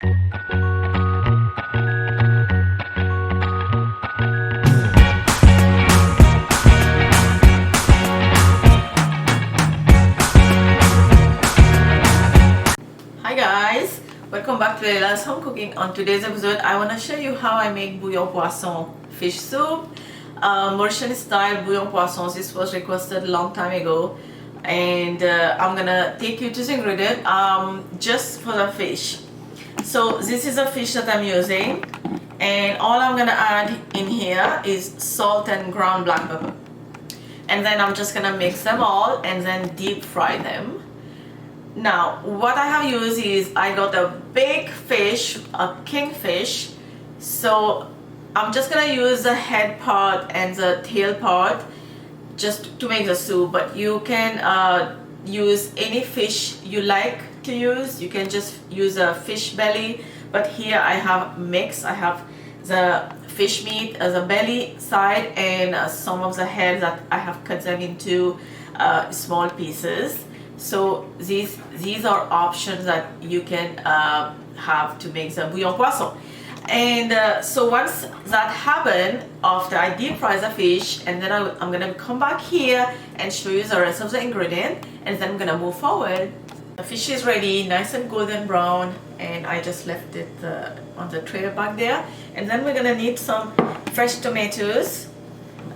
Hi guys, welcome back to Laila's Home Cooking. On today's episode, I want to show you how I make Bouillon Poisson fish soup. Mauritian style Bouillon Poissons. This was requested a long time ago, and I'm gonna take you to the ingredient just for the fish. So this is a fish that I'm using, and all I'm gonna add in here is salt and ground black pepper, and then I'm just gonna mix them all and then deep fry them. Now what I have used is I got a big fish, a kingfish, so I'm just gonna use the head part and the tail part just to make the soup, but you can use any fish you like to use. You can just use a fish belly, but here I have mix. I have the fish meat as a belly side and some of the head that I have cut them into small pieces. So these are options that you can have to make the bouillon poisson. And so once that happened, after I deep fry the fish, and then I'm gonna come back here and show you the rest of the ingredient, and then I'm gonna move forward. The fish is ready, nice and golden brown, and I just left it on the tray back there. And then we're gonna need some fresh tomatoes.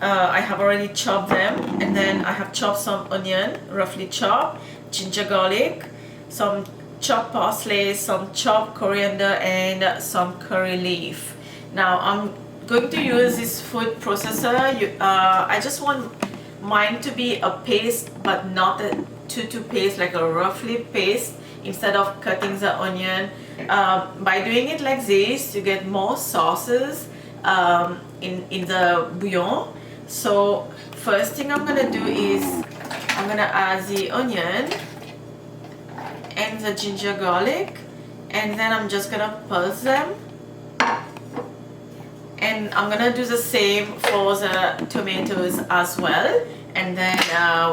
I have already chopped them, and then I have chopped some onion, roughly chopped, ginger garlic, some chopped parsley, some chopped coriander, and some curry leaf. Now I'm going to use this food processor. I just want mine to be a paste, but not a too paste, like a roughly paste, instead of cutting the onion. By doing it like this, you get more sauces in the bouillon. So first thing I'm gonna do is I'm gonna add the onion and the ginger garlic, and then I'm just gonna pulse them, and I'm gonna do the same for the tomatoes as well, and then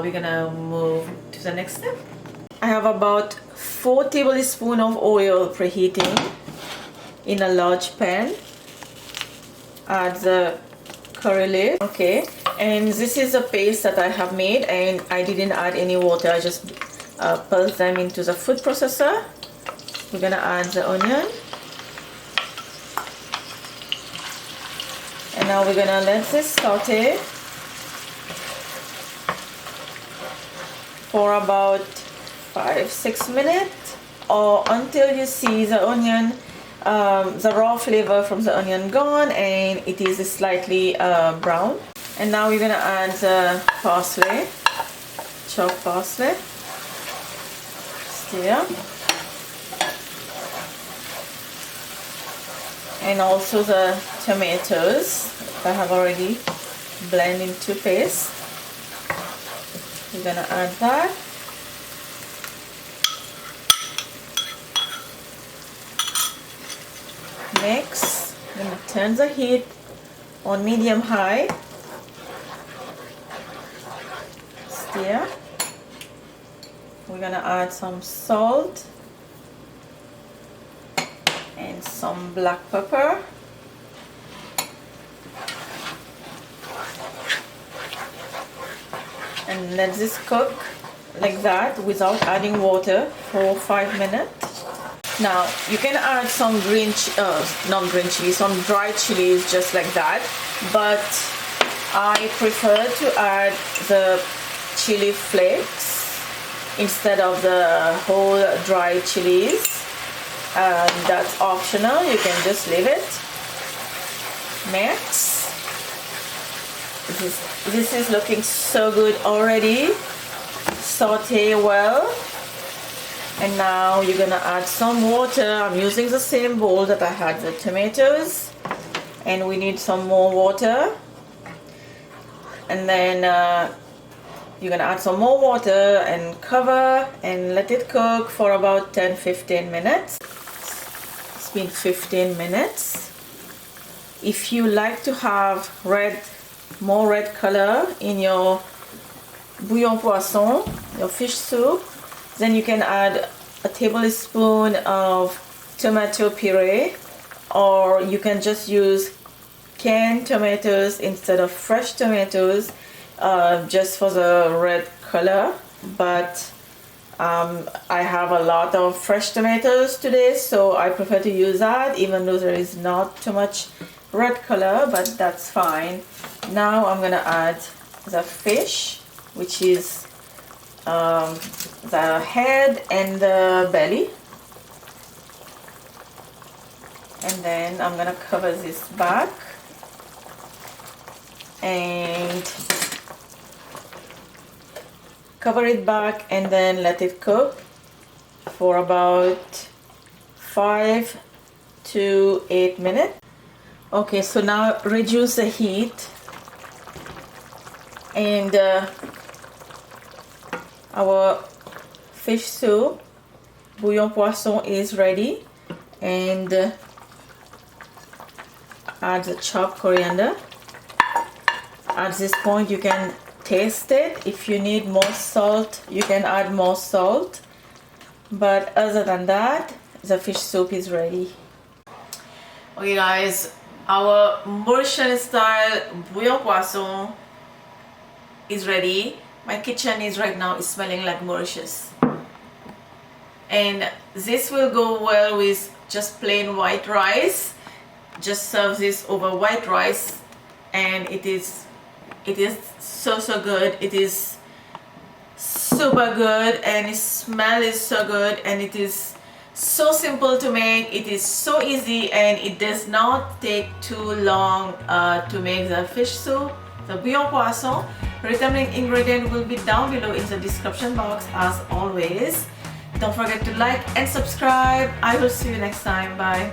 we're gonna move to the next step. I have about 4 tablespoons of oil preheating in a large pan. Add the curry leaf. Okay, and this is a paste that I have made, and I didn't add any water. I just pulse them into the food processor. We're gonna add the onion, and now we're gonna let this saute for about 5-6 minutes, or until you see the onion, the raw flavor from the onion gone and it is slightly brown. And now we're gonna add the parsley, chopped parsley. Stir. And also the tomatoes that I have already blended into paste. We're gonna add that. Mix. I'm gonna turn the heat on medium high. Stir. We're gonna add some salt and some black pepper. And let this cook like that without adding water for 5 minutes. Now you can add some not green chili, some dried chilies just like that, but I prefer to add the chili flakes instead of the whole dried chilies. That's optional, you can just leave it. Mix. This is looking so good already. Saute well. And now you're gonna add some water. I'm using the same bowl that I had the tomatoes, and we need some more water. And then you're gonna add some more water and cover and let it cook for about 10-15 minutes. It's been 15 minutes. If you like to have more red color in your bouillon poisson, your fish soup, then you can add a tablespoon of tomato puree, or you can just use canned tomatoes instead of fresh tomatoes, just for the red color. But I have a lot of fresh tomatoes today, so I prefer to use that, even though there is not too much red color, but that's fine. Now I'm gonna add the fish, which is the head and the belly, and then I'm gonna cover this back and cover it back, and then let it cook for about 5 to 8 minutes. Okay, so now reduce the heat, and our fish soup, bouillon poisson, is ready. And add the chopped coriander. At this point you can taste it. If you need more salt, you can add more salt, but other than that, the fish soup is ready. Okay guys, our Mauritian style bouillon poisson is ready. My kitchen is right now smelling like Mauritius, and this will go well with just plain white rice. Just serve this over white rice, and it is so good. It is super good, and the smell is so good, and it is so simple to make. It is so easy, and it does not take too long to make the fish soup, the bouillon poisson. Recommended ingredient will be down below in the description box as always. Don't forget to like and subscribe. I will see you next time. Bye.